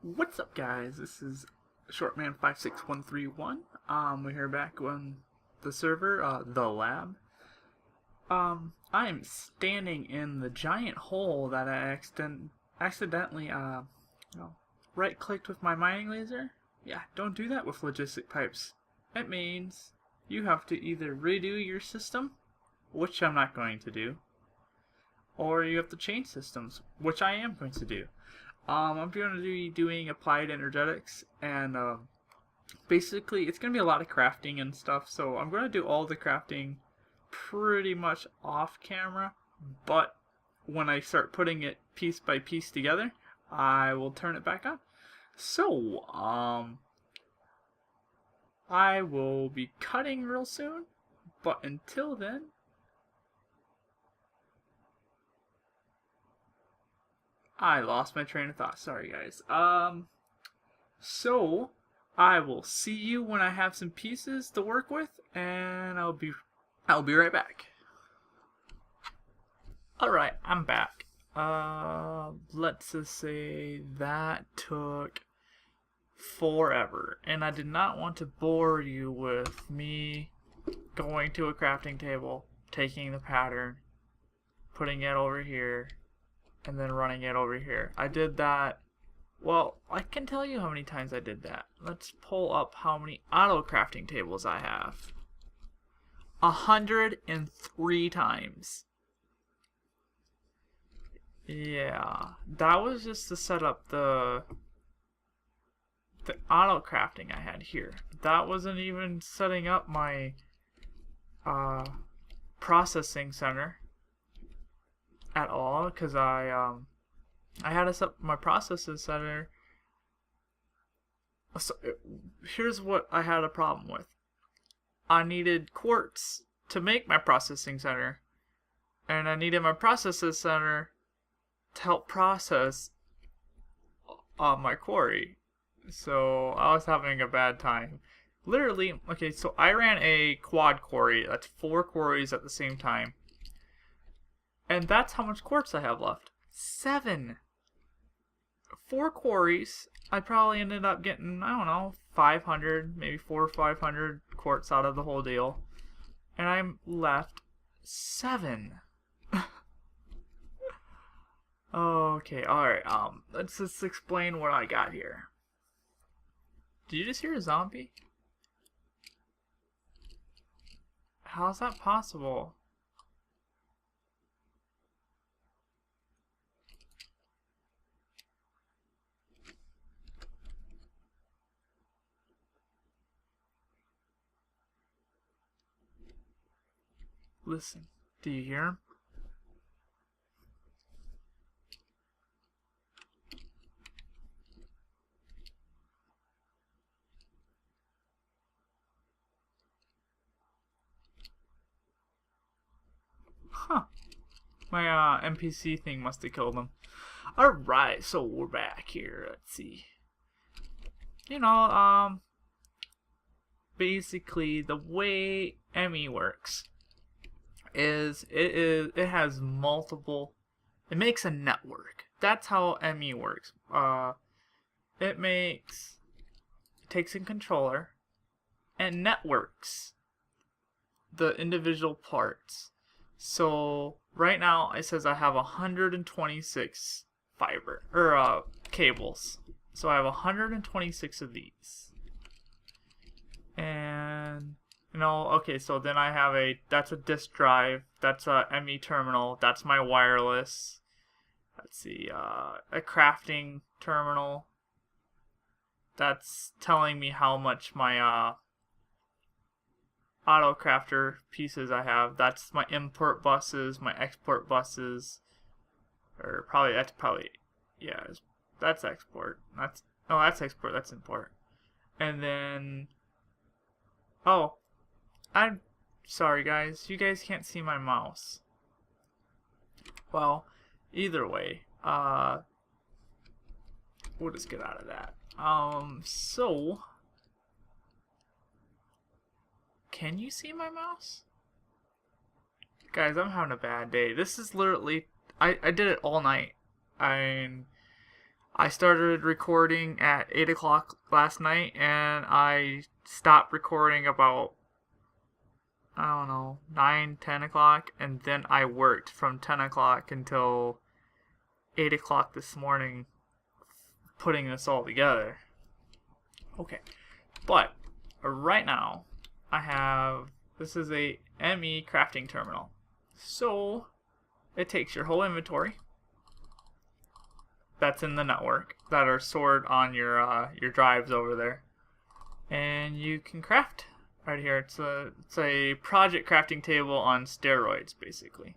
What's up, guys? This is Shortman56131. We're here back on the server, the lab. I'm standing in the giant hole that I accidentally, right-clicked with my mining laser. Yeah, don't do that with logistic pipes. It means you have to either redo your system, which I'm not going to do, or you have to change systems, which I am going to do. I'm going to be doing applied energetics, and basically it's going to be a lot of crafting and stuff, so I'm going to do all the crafting pretty much off camera, but when I start putting it piece by piece together, I will turn it back on. So, I will be cutting real soon, but until then, I lost my train of thought. Sorry, guys. So I will see you when I have some pieces to work with, and I'll be right back. All right, I'm back. Let's just say that took forever, and I did not want to bore you with me going to a crafting table, taking the pattern, putting it over here, and then running it over here. I did that. Well, I can tell you how many times I did that. Let's pull up how many auto crafting tables I have. 103 times. Yeah, that was just to set up the auto crafting I had here. That wasn't even setting up my processing center at all, because I had to set up my processing center. So here's what I had a problem with. I needed quartz to make my processing center, and I needed my processing center to help process my quarry. So I was having a bad time. Literally, okay, so I ran a quad quarry. That's 4 quarries at the same time. And that's how much quartz I have left. 7. 4 quarries. I probably ended up getting, I don't know, 500, maybe 400 or 500 quartz out of the whole deal. And I'm left 7. Okay, alright, let's just explain what I got here. Did you just hear a zombie? How's that possible? Listen, do you hear him? Huh. My NPC thing must have killed him. Alright, so we're back here. Let's see. You know, basically the way ME works is it has multiple, it makes a network. That's how ME works. It takes a controller and networks the individual parts. So right now it says I have 126 cables. So I have 126 of these. And okay, so then I have that's a disk drive, that's a ME terminal, that's my wireless. Let's see, a crafting terminal. That's telling me how much my auto crafter pieces I have. That's my import buses, my export buses. Or that's export. That's export, that's import. And then I'm sorry, guys. You guys can't see my mouse. Well, either way, we'll just get out of that. So, can you see my mouse? Guys, I'm having a bad day. This is literally, I did it all night. I started recording at 8 o'clock last night, and I stopped recording about, I don't know, 9, 10 o'clock, and then I worked from 10 o'clock until 8 o'clock this morning putting this all together. Okay, but right now I have, this is a ME crafting terminal. So it takes your whole inventory that's in the network that are stored on your drives over there, and you can craft right here. It's a project crafting table on steroids, basically.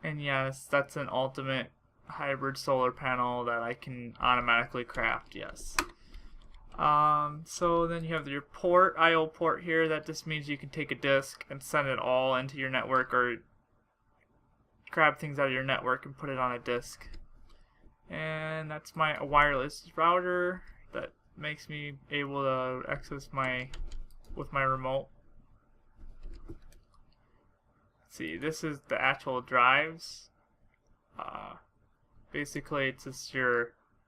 And yes, that's an ultimate hybrid solar panel that I can automatically craft. Yes. So then you have your port, IO port here. That just means you can take a disk and send it all into your network, or grab things out of your network and put it on a disk. And that's my wireless router that makes me able to access with my remote. Let's see, this is the actual drives. Basically, it's just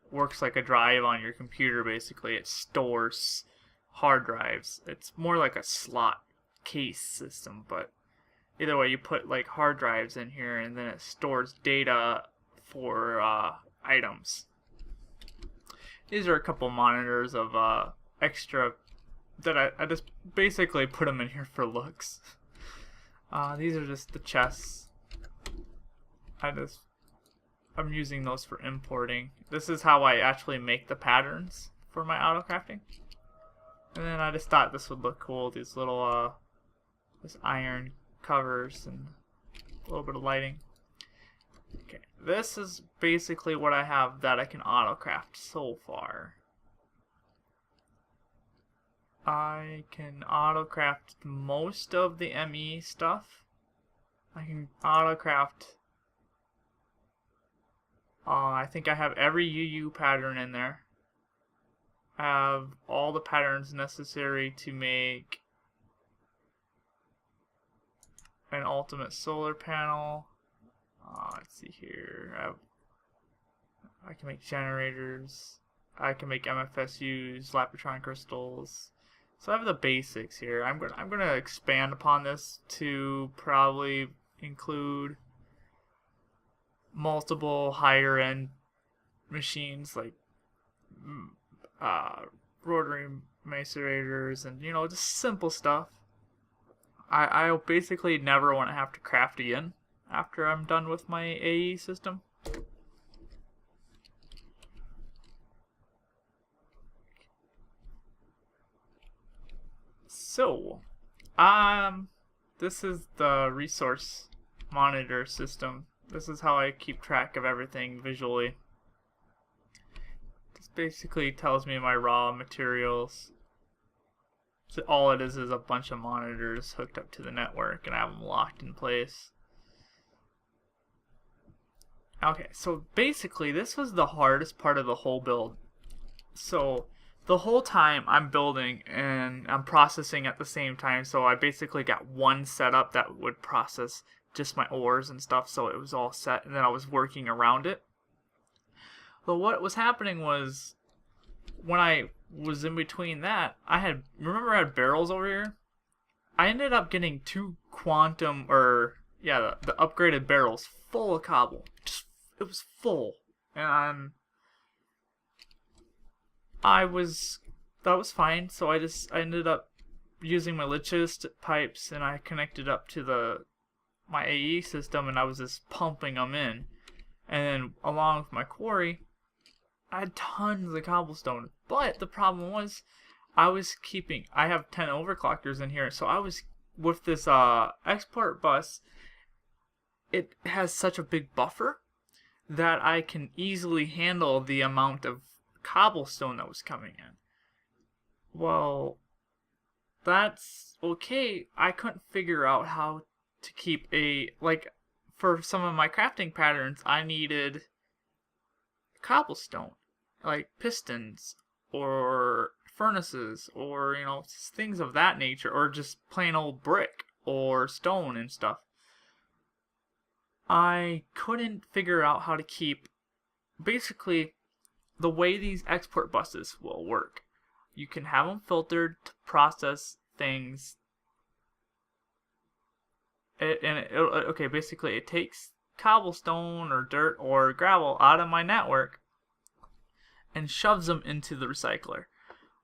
works like a drive on your computer. Basically, it stores hard drives. It's more like a slot case system, but either way, you put like hard drives in here, and then it stores data for items. These are a couple monitors of extra that I just basically put them in here for looks. These are just the chests. I'm using those for importing. This is how I actually make the patterns for my autocrafting. And then I just thought this would look cool. These little this iron covers and a little bit of lighting. Okay, this is basically what I have that I can autocraft so far. I can autocraft most of the ME stuff. I can autocraft, I think I have every UU pattern in there. I have all the patterns necessary to make an ultimate solar panel. Let's see here. I can make generators. I can make MFSUs, Lapotron crystals. So I have the basics here. I'm gonna expand upon this to probably include multiple higher end machines like rotary macerators and just simple stuff. I basically never want to have to craft again after I'm done with my AE system. So, this is the resource monitor system. This is how I keep track of everything visually. This basically tells me my raw materials. So all it is a bunch of monitors hooked up to the network, and I have them locked in place. Okay, so basically this was the hardest part of the whole build. So the whole time I'm building and I'm processing at the same time, so I basically got one setup that would process just my ores and stuff, so it was all set, and then I was working around it. But what was happening was, when I was in between that, remember I had barrels over here? I ended up getting two quantum, the upgraded barrels full of cobble. It was full. And that was fine, so I ended up using my logist pipes, and I connected up to my AE system, and I was just pumping them in. And then along with my quarry, I had tons of cobblestone. But the problem was, I have 10 overclockers in here, so I was, with this export bus, it has such a big buffer that I can easily handle the amount of cobblestone that was coming in. Well, that's okay. I couldn't figure out how to keep for some of my crafting patterns, I needed cobblestone, like pistons or furnaces, or things of that nature, or just plain old brick or stone and stuff. I couldn't figure out how to keep basically, the way these export buses will work, you can have them filtered to process things. Okay, basically, it takes cobblestone or dirt or gravel out of my network and shoves them into the recycler.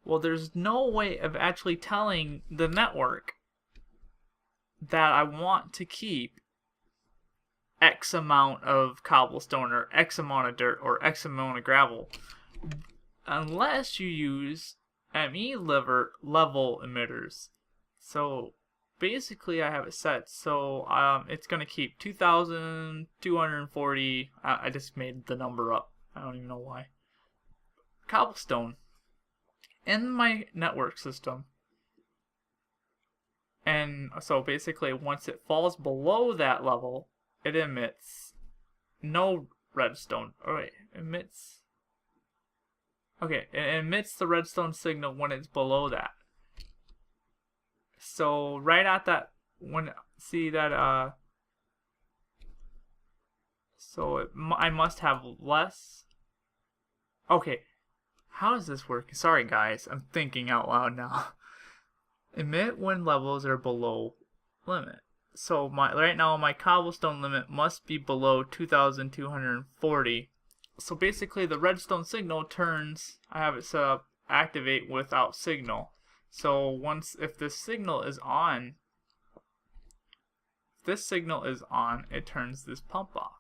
Well, there's no way of actually telling the network that I want to keep X amount of cobblestone or X amount of dirt or X amount of gravel unless you use ME level emitters. So basically I have it set so it's going to keep 2,240. I just made the number up. I don't even know why. Cobblestone in my network system. And so basically once it falls below that level, it emits no redstone. Oh wait, emits. Okay, it emits the redstone signal when it's below that. So right at that, see that so I must have less. Okay, how does this work? Sorry guys, I'm thinking out loud now. Emit when levels are below limit. So right now my cobblestone limit must be below 2,240. So basically the redstone signal turns, I have it set up, activate without signal. So if this signal is on, it turns this pump off.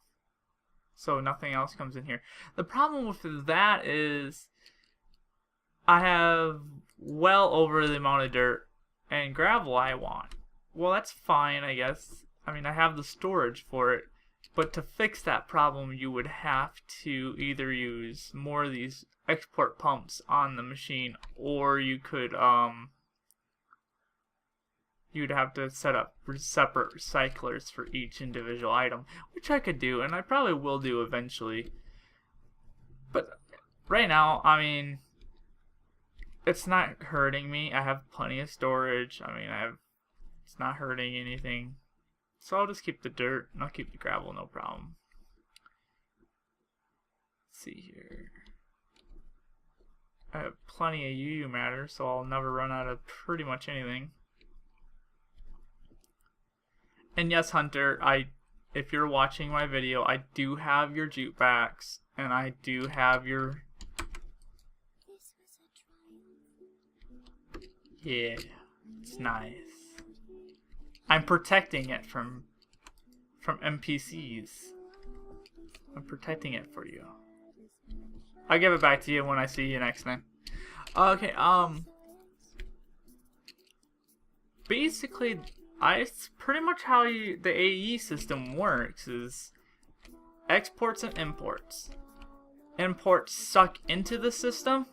So nothing else comes in here. The problem with that is I have well over the amount of dirt and gravel I want. Well, that's fine, I guess. I mean, I have the storage for it. But to fix that problem, you would have to either use more of these export pumps on the machine, or you could, you'd have to set up separate recyclers for each individual item, which I could do, and I probably will do eventually. But right now, I mean, it's not hurting me. I have plenty of storage. I mean, it's not hurting anything. So I'll just keep the dirt and I'll keep the gravel, no problem. Let's see here. I have plenty of UU matter, so I'll never run out of pretty much anything. And yes, Hunter, if you're watching my video, I do have your jute backs, and I do have your... Yeah, it's nice. I'm protecting it from NPCs. I'm protecting it for you. I'll give it back to you when I see you next time. Okay, basically, it's pretty much how the AE system works is exports and imports. Imports suck into the system,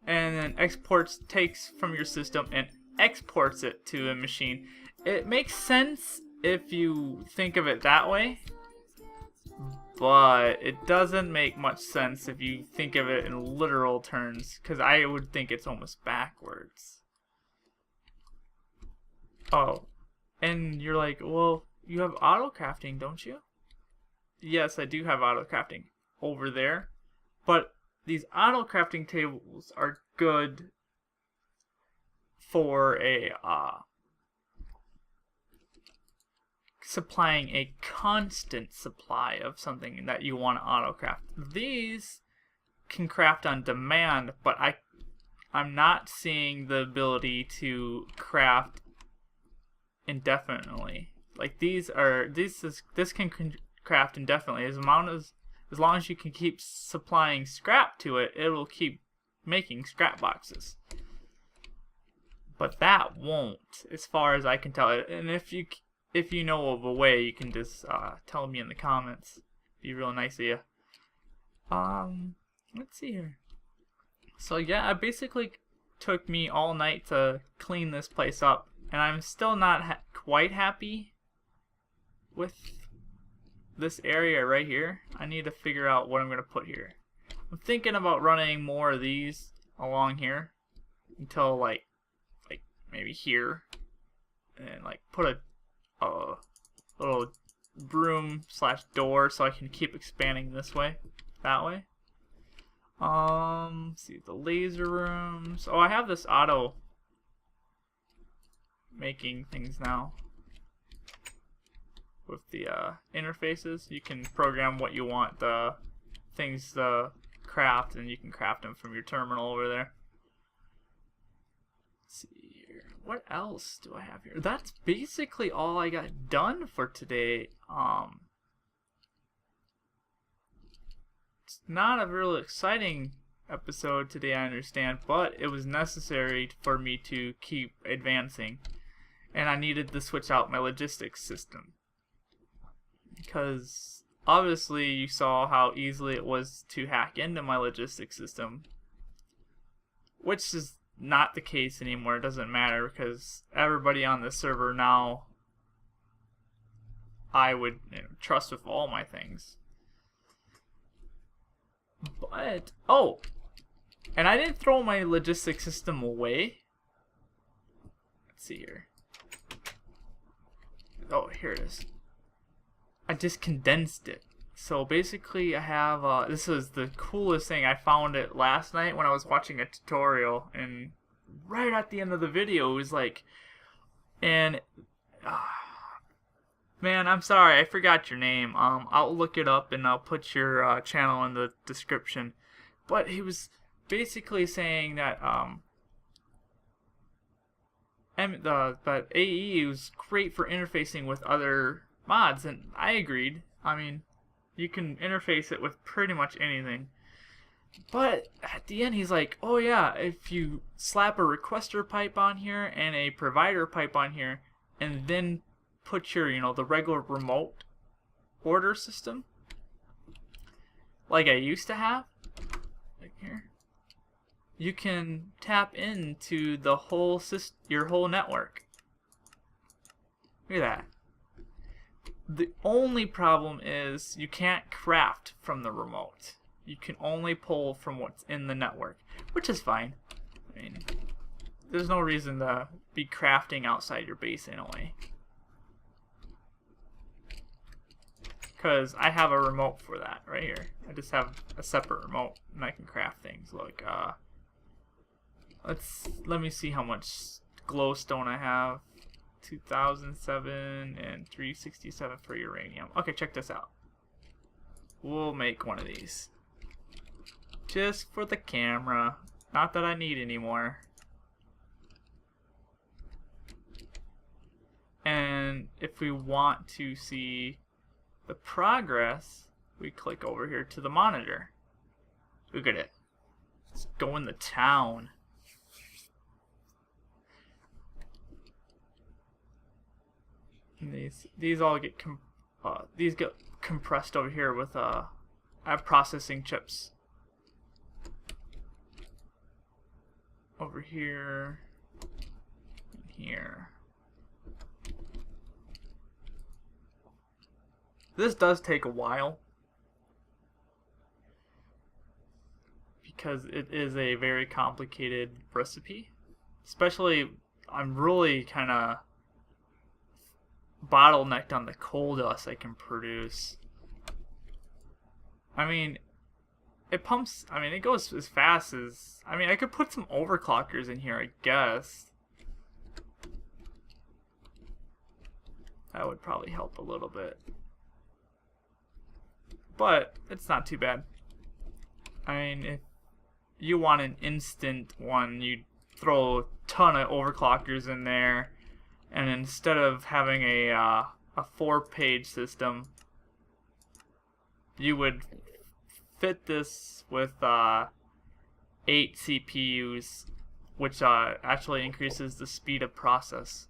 and then exports takes from your system and exports it to a machine. It makes sense if you think of it that way, but it doesn't make much sense if you think of it in literal terms, because I would think it's almost backwards. Oh, and you're like, well, you have autocrafting, don't you? Yes, I do have autocrafting over there, but these autocrafting tables are good for a supplying a constant supply of something that you want to autocraft. These can craft on demand, but I'm not seeing the ability to craft indefinitely. Like this can craft indefinitely as long as you can keep supplying scrap to it. It will keep making scrap boxes. But that won't, as far as I can tell. And if you know of a way, you can just tell me in the comments. Be real nice of you. Let's see here. So yeah, it basically took me all night to clean this place up, and I'm still not quite happy with this area right here. I need to figure out what I'm going to put here. I'm thinking about running more of these along here until like maybe here, and like put a little broom / door so I can keep expanding this way. that way. See the laser rooms. Oh, I have this auto making things now with the interfaces. You can program what you want the things to craft, and you can craft them from your terminal over there. Let's see here. What else do I have here? That's basically all I got done for today. It's not a real exciting episode today, I understand, but it was necessary for me to keep advancing, and I needed to switch out my logistics system because obviously you saw how easily it was to hack into my logistics system, which is not the case anymore. It doesn't matter because everybody on the server now I would trust with all my things. But, oh, and I didn't throw my logistics system away. Let's see here. Oh, here it is. I just condensed it. So basically I have, this is the coolest thing. I found it last night when I was watching a tutorial, and right at the end of the video it was like, and, man, I'm sorry, I forgot your name. I'll look it up and I'll put your channel in the description. But he was basically saying that but AE was great for interfacing with other mods, and I agreed. I mean, you can interface it with pretty much anything. But at the end he's like, oh yeah, if you slap a requester pipe on here and a provider pipe on here, and then put your, the regular remote order system like I used to have, like here, you can tap into the whole your whole network. Look at that. The only problem is you can't craft from the remote. You can only pull from what's in the network, which is fine. I mean, there's no reason to be crafting outside your base anyway. Because I have a remote for that right here. I just have a separate remote and I can craft things like let me see how much glowstone I have. 2007 and 367 for uranium. Okay, check this out. We'll make one of these just for the camera. Not that I need any more. And if we want to see the progress, we click over here to the monitor. Look at it. It's going to town. And these all get compressed over here with I have processing chips over here and here. This does take a while because it is a very complicated recipe. Especially, I'm really kind of bottlenecked on the coal dust I can produce. I mean, it pumps, I mean, it goes as fast as, I mean, I could put some overclockers in here, I guess. That would probably help a little bit. But it's not too bad. I mean, if you want an instant one, you'd throw a ton of overclockers in there, and instead of having a 4-page system, you would fit this with 8 CPUs, which actually increases the speed of process.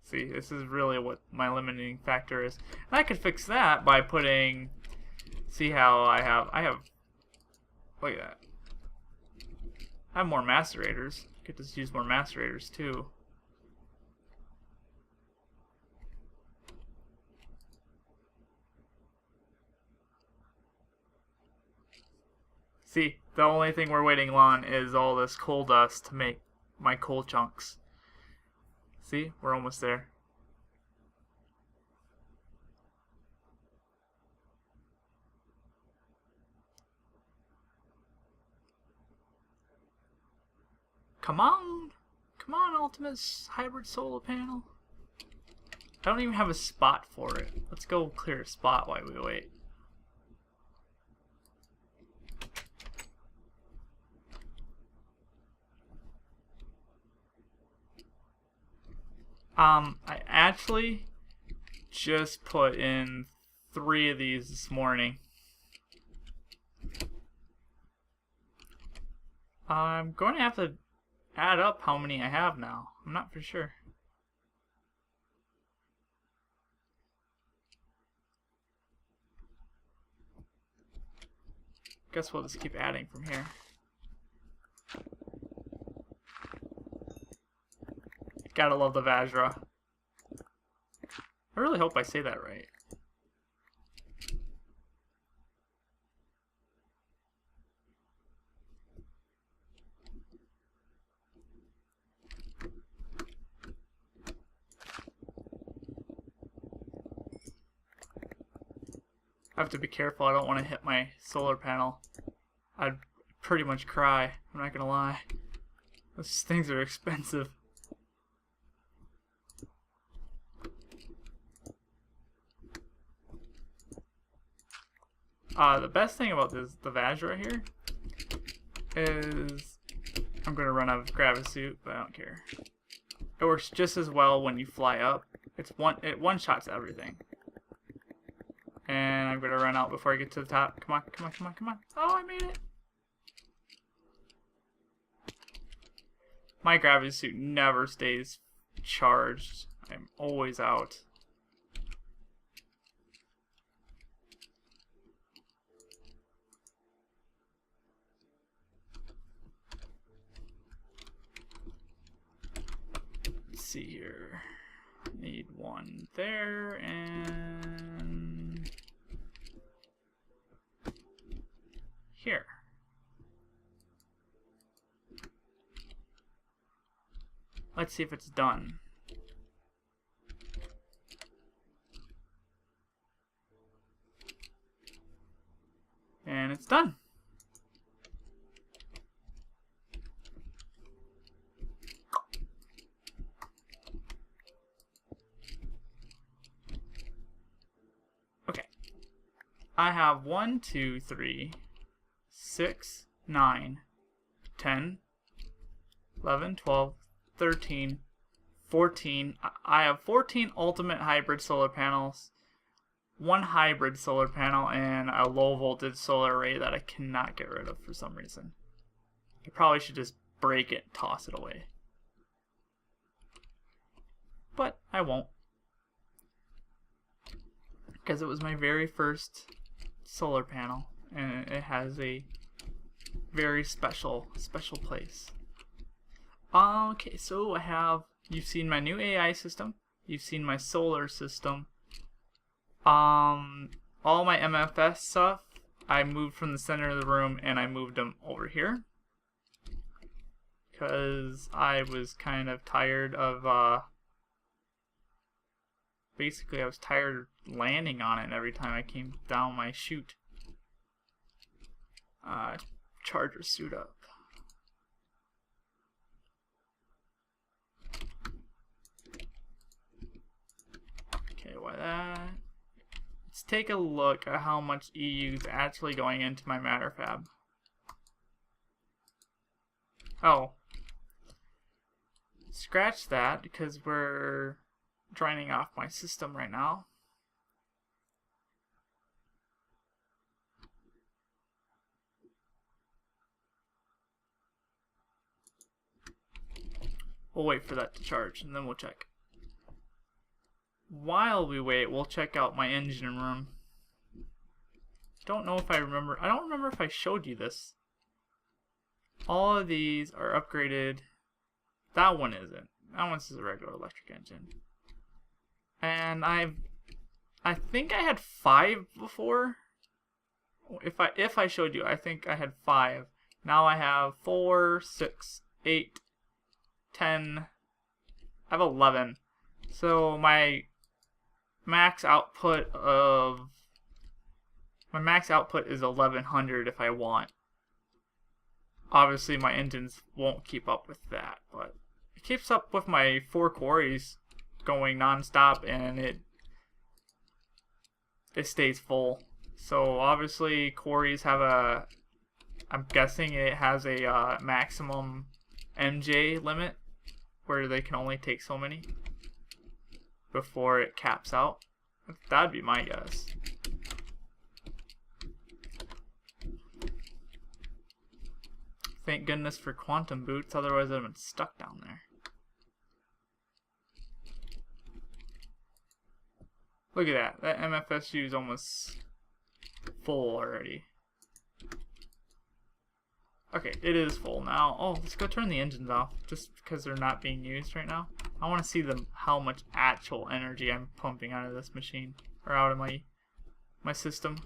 See, this is really what my limiting factor is. And I could fix that by putting, see how I have, look at that. I have more macerators. I could just use more macerators too. See, the only thing we're waiting on is all this coal dust to make my coal chunks. See, we're almost there. Come on! Come on, Ultimate Hybrid Solar Panel. I don't even have a spot for it. Let's go clear a spot while we wait. I actually just put in 3 of these this morning. I'm going to have to add up how many I have now. I'm not for sure. Guess we'll just keep adding from here. Gotta love the Vajra. I really hope I say that right. I have to be careful. I don't want to hit my solar panel. I'd pretty much cry. I'm not gonna lie. Those things are expensive. The best thing about the Vajra here is I'm gonna run out of Gravisuit, but I don't care. It works just as well when you fly up. It one-shots everything. And I'm gonna run out before I get to the top. Come on, come on, come on, come on. Oh, I made it. My Gravisuit never stays charged. I'm always out. Let's see here. Need one there and here. Let's see if it's done. And it's done. Okay. I have 1, 2, 3, 6, 9, 10, 11, 12, 13, 14. I have 14 ultimate hybrid solar panels, 1 hybrid solar panel, and a low voltage solar array that I cannot get rid of for some reason. I probably should just break it and toss it away. But I won't. Because it was my very first solar panel, and it has a very special place. Okay, so you've seen my new AI system, you've seen my solar system. All my MFS stuff, I moved from the center of the room and I moved them over here. Because I was kind of tired of, basically I was tired of landing on it every time I came down my chute. Charger suit up. Okay, why that? Let's take a look at how much EU is actually going into my matter fab. Oh. Scratch that because we're draining off my system right now. We'll wait for that to charge and then we'll check. While we wait, we'll check out my engine room. Don't know if I remember. I don't remember if I showed you this. All of these are upgraded. That one isn't. That one's just a regular electric engine. And I think I had 5 before. If I showed you, I think I had 5. Now I have 4, 6, 8, 10. I have 11. So my max output is 1100 if I want. Obviously my engines won't keep up with that, but it keeps up with my 4 quarries going non-stop, and it stays full. So obviously quarries have a, I'm guessing it has a maximum MJ limit where they can only take so many before it caps out. That'd be my guess. Thank goodness for quantum boots, otherwise I'd have been stuck down there. Look at that. That MFSU is almost full already. Okay, it is full now. Oh, let's go turn the engines off, just because they're not being used right now. I want to see how much actual energy I'm pumping out of this machine, or out of my system.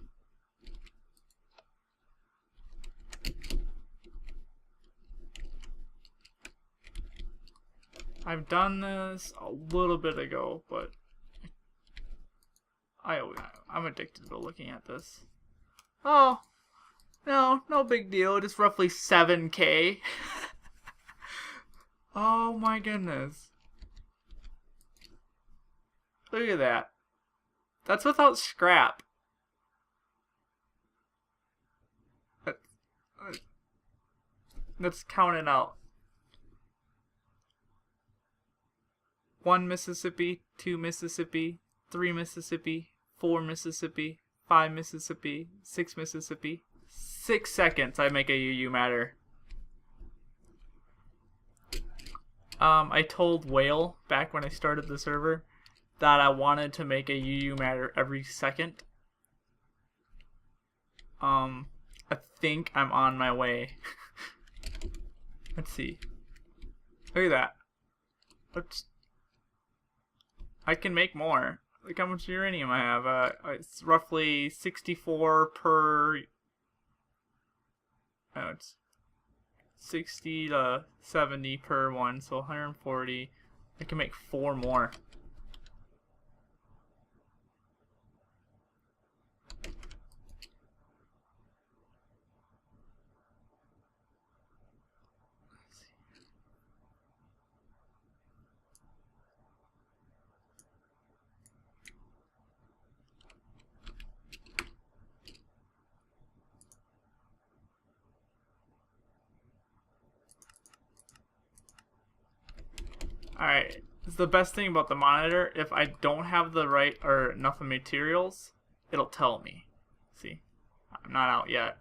I've done this a little bit ago, but I'm addicted to looking at this. Oh, no big deal. Just roughly 7K. Oh my goodness. Look at that. That's without scrap. Let's count it out. 1 Mississippi, 2 Mississippi, 3 Mississippi, 4 Mississippi, 5 Mississippi, 6 Mississippi. 6 seconds I make a UU matter. I told Whale back when I started the server that I wanted to make a UU matter every second. I think I'm on my way. Let's see. Look at that. I can make more. Look how much uranium I have. It's roughly 64 per... Oh, it's 60 to 70 per one, so 140. I can make 4 more. Alright, it's the best thing about the monitor. If I don't have the right or enough of materials, it'll tell me. See, I'm not out yet.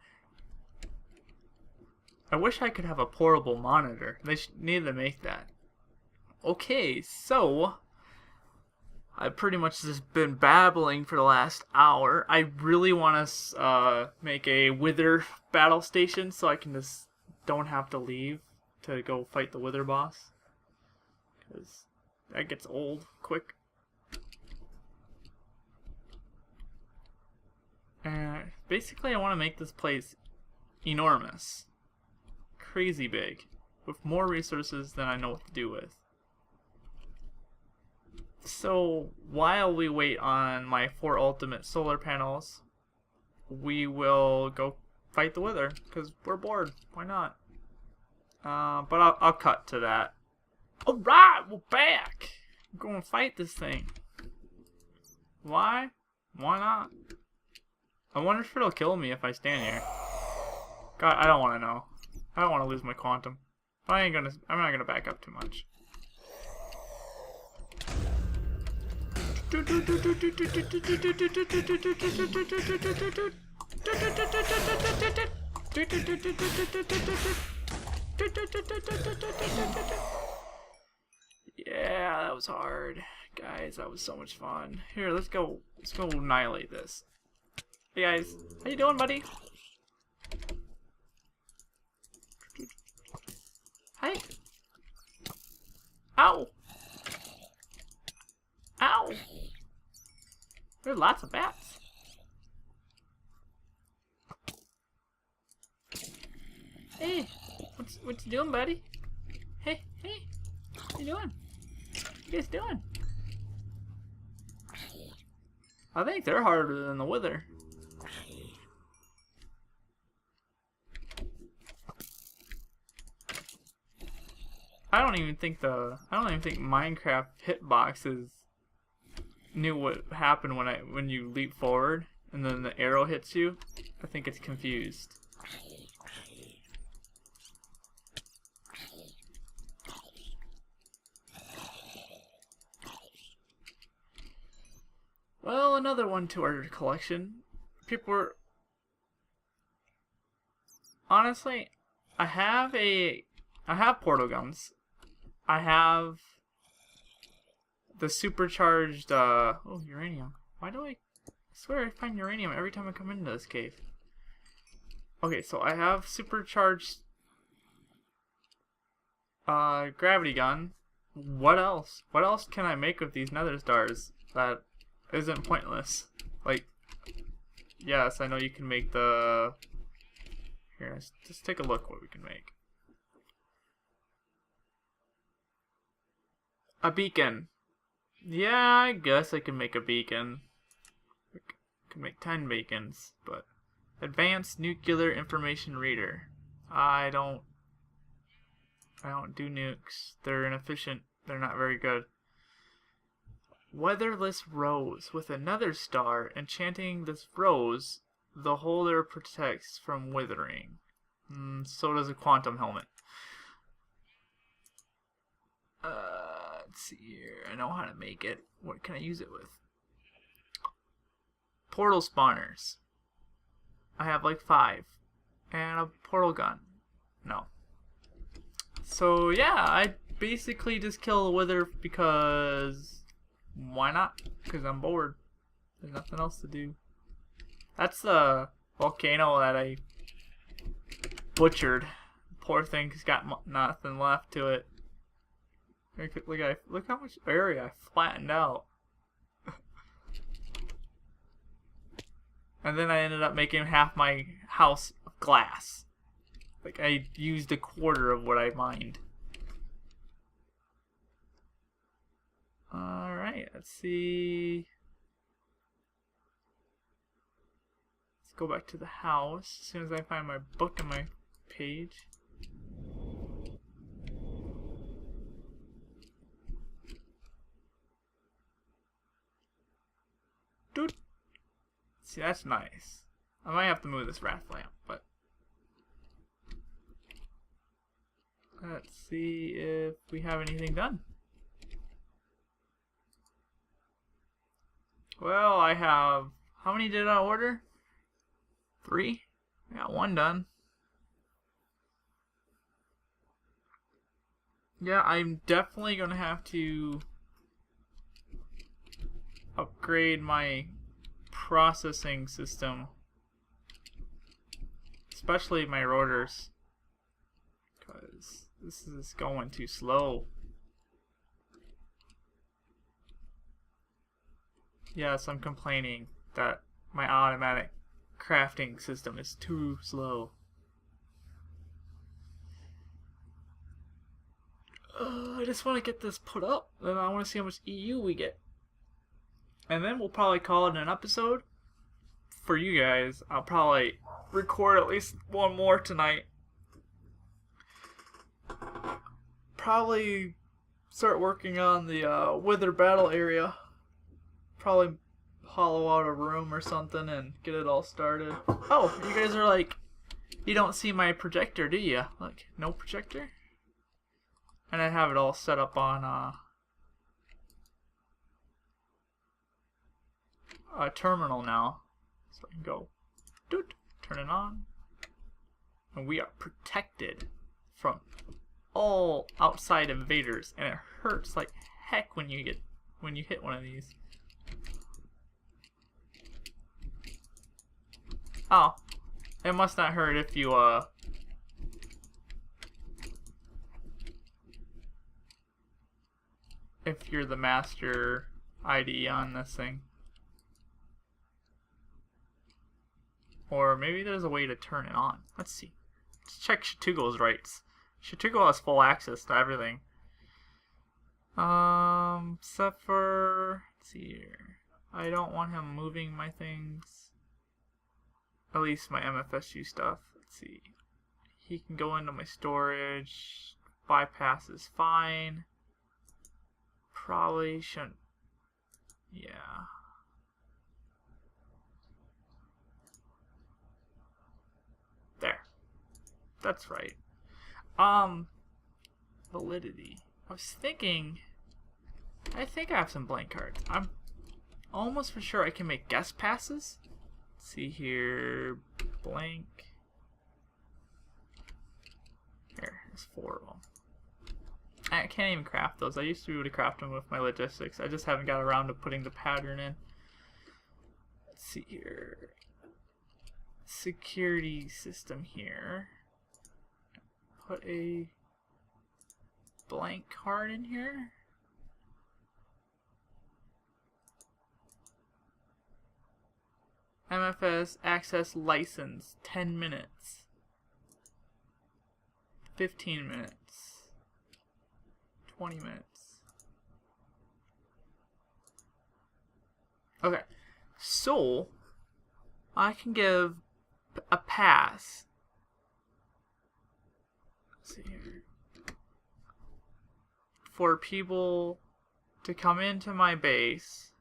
I wish I could have a portable monitor. They need to make that. Okay, so I've pretty much just been babbling for the last hour. I really want to make a Wither battle station so I can just don't have to leave to go fight the Wither boss. Because that gets old quick. And basically I want to make this place enormous. Crazy big. With more resources than I know what to do with. So while we wait on my 4 ultimate solar panels, we will go fight the Wither. Because we're bored. Why not? But I'll cut to that. Alright, we're back! I'm going to fight this thing. Why? Why not? I wonder if it'll kill me if I stand here. God, I don't want to know. I don't want to lose my quantum. But I'm not gonna back up too much. Yeah, that was hard. Guys, that was so much fun. Here, let's go annihilate this. Hey guys, how you doing, buddy? Hi. Ow. Ow. There's lots of bats. Hey, what you doing, buddy? Hey, what you doing? What you guys doing? I think they're harder than the Wither. I don't even think Minecraft hitboxes knew what happened when you leap forward and then the arrow hits you. I think it's confused. Well, another one to our collection. People were honestly, I have portal guns. I have the supercharged uranium. Why do I swear I find uranium every time I come into this cave? Okay, so I have supercharged gravity gun. What else? What else can I make with these nether stars that isn't pointless? Like, yes, I know you can make the... Here, let's just take a look what we can make. A beacon. Yeah, I guess I can make a beacon. I can make 10 beacons, but... Advanced Nuclear Information Reader. I don't do nukes. They're inefficient. They're not very good. Weatherless Rose. With another star, enchanting this rose, the holder protects from withering. So does a quantum helmet. Let's see here. I know how to make it. What can I use it with? Portal spawners. I have like 5. And a portal gun. No. So yeah, I basically just kill the wither because... Why not? Because I'm bored. There's nothing else to do. That's the volcano that I butchered. Poor thing's got nothing left to it. Look how much area I flattened out. And then I ended up making half my house of glass. Like, I used a quarter of what I mined. Alright, let's see. Let's go back to the house as soon as I find my book and my page. Dude. See, that's nice. I might have to move this wrath lamp, but... Let's see if we have anything done. Well, I have... How many did I order? 3? I got 1 done. Yeah, I'm definitely going to have to upgrade my processing system. Especially my rotors. Because this is going too slow. Yes, I'm complaining that my automatic crafting system is too slow. I just want to get this put up, and I want to see how much EU we get. And then we'll probably call it an episode. For you guys, I'll probably record at least 1 more tonight. Probably start working on the Wither battle area. Probably hollow out a room or something and get it all started. Oh, you guys are like, you don't see my projector, do you? Like, no projector? And I have it all set up on a terminal now. So I can go, doot, turn it on. And we are protected from all outside invaders. And it hurts like heck when you hit one of these. Oh, it must not hurt if you if you're the master ID on this thing. Or maybe there's a way to turn it on. Let's see. Let's check Shatugo's rights. Shatugo has full access to everything. Except for, let's see here. I don't want him moving my things. At least my MFSU stuff. Let's see. He can go into my storage. bypass is fine. Probably shouldn't. Yeah. There. That's right. Validity. I was thinking. I think I have some blank cards. I'm almost for sure I can make guest passes. Let's see here. Blank. Here, there's 4 of them. I can't even craft those. I used to be able to craft them with my logistics. I just haven't got around to putting the pattern in. Let's see here. Security system here. Put a blank card in here. MFS access license 10 minutes. 15 minutes. 20 minutes. Okay, so I can give a pass. Let's see here. For people to come into my base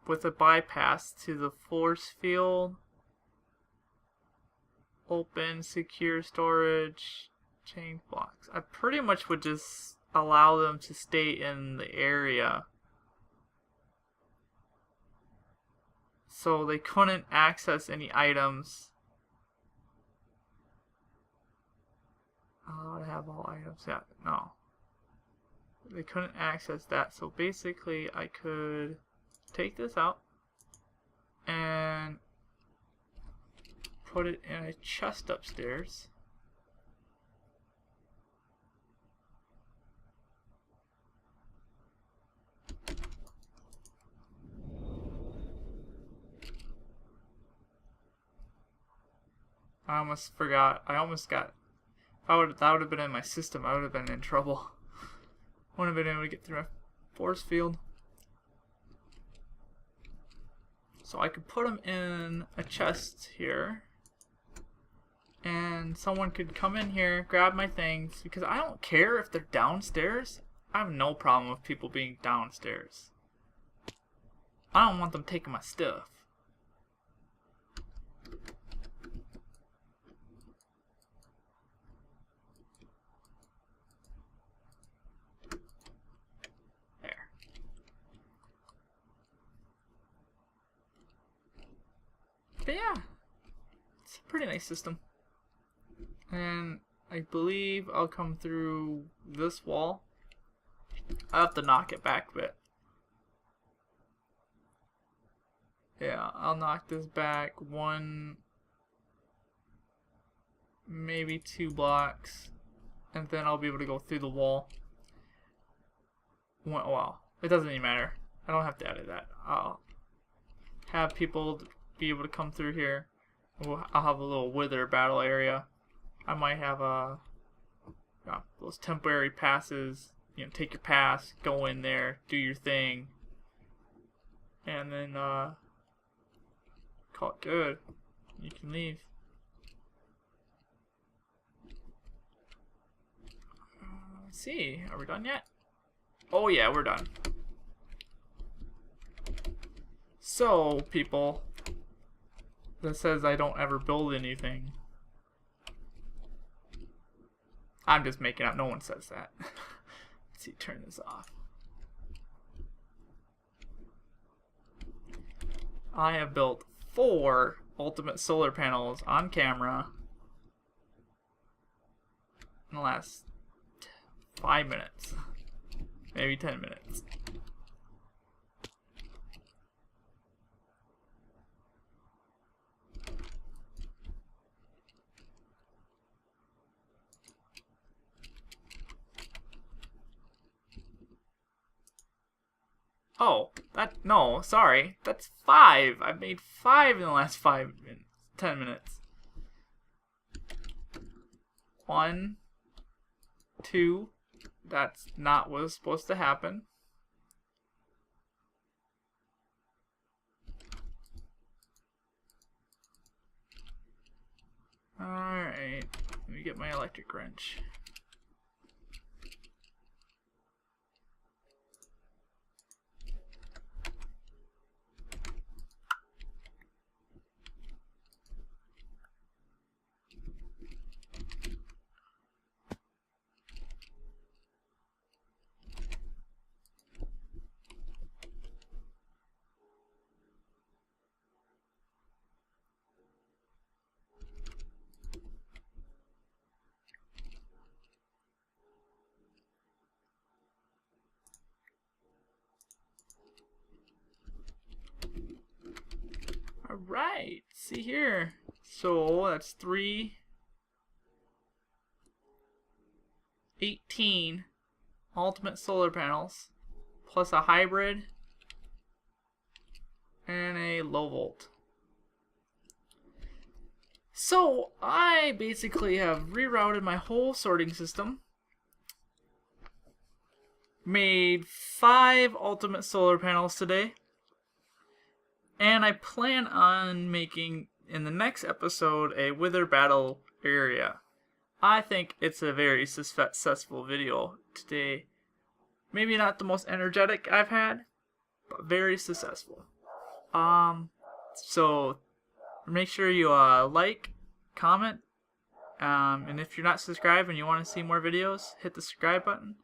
with a bypass to the force field, open, secure storage, change blocks. I pretty much would just allow them to stay in the area. So they couldn't access any items. Allowed to have all items. Yeah, no. They couldn't access that. So basically I could take this out and put it in a chest upstairs. I almost forgot. I almost got. That would have been in my system. I would have been in trouble. Wouldn't have been able to get through my force field. So I could put them in a chest here, and someone could come in here, grab my things, because I don't care if they're downstairs. I have no problem with people being downstairs. I don't want them taking my stuff. There. But yeah, it's a pretty nice system. And I believe I'll come through this wall. I'll have to knock it back a bit. Yeah, I'll knock this back 1, maybe 2 blocks, and then I'll be able to go through the wall. Well, it doesn't even matter. I don't have to edit that. I'll have people be able to come through here. I'll have a little wither battle area. I might have those temporary passes. You know, take your pass, go in there, do your thing, and then call it good. You can leave. Let's see, are we done yet? Oh yeah, we're done. So, people, that says I don't ever build anything. I'm just making up. No one says that. Let's see, turn this off. I have built 4 ultimate solar panels on camera in the last 5 minutes. Maybe 10 minutes. Oh, no, sorry. That's 5. I've made 5 in the last 10 minutes. 1, 2. That's not what was supposed to happen. Alright. Let me me get my electric wrench. Alright, see here. So that's 318 ultimate solar panels plus a hybrid and a low volt. So I basically have rerouted my whole sorting system, made 5 ultimate solar panels today, and I plan on making, in the next episode, a wither battle area. I think it's a very successful video today. Maybe not the most energetic I've had, but very successful. So make sure you like, comment, and if you're not subscribed and you want to see more videos, hit the subscribe button.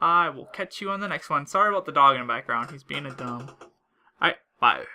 I will catch you on the next one. Sorry about the dog in the background. He's being a dumb. Alright, bye.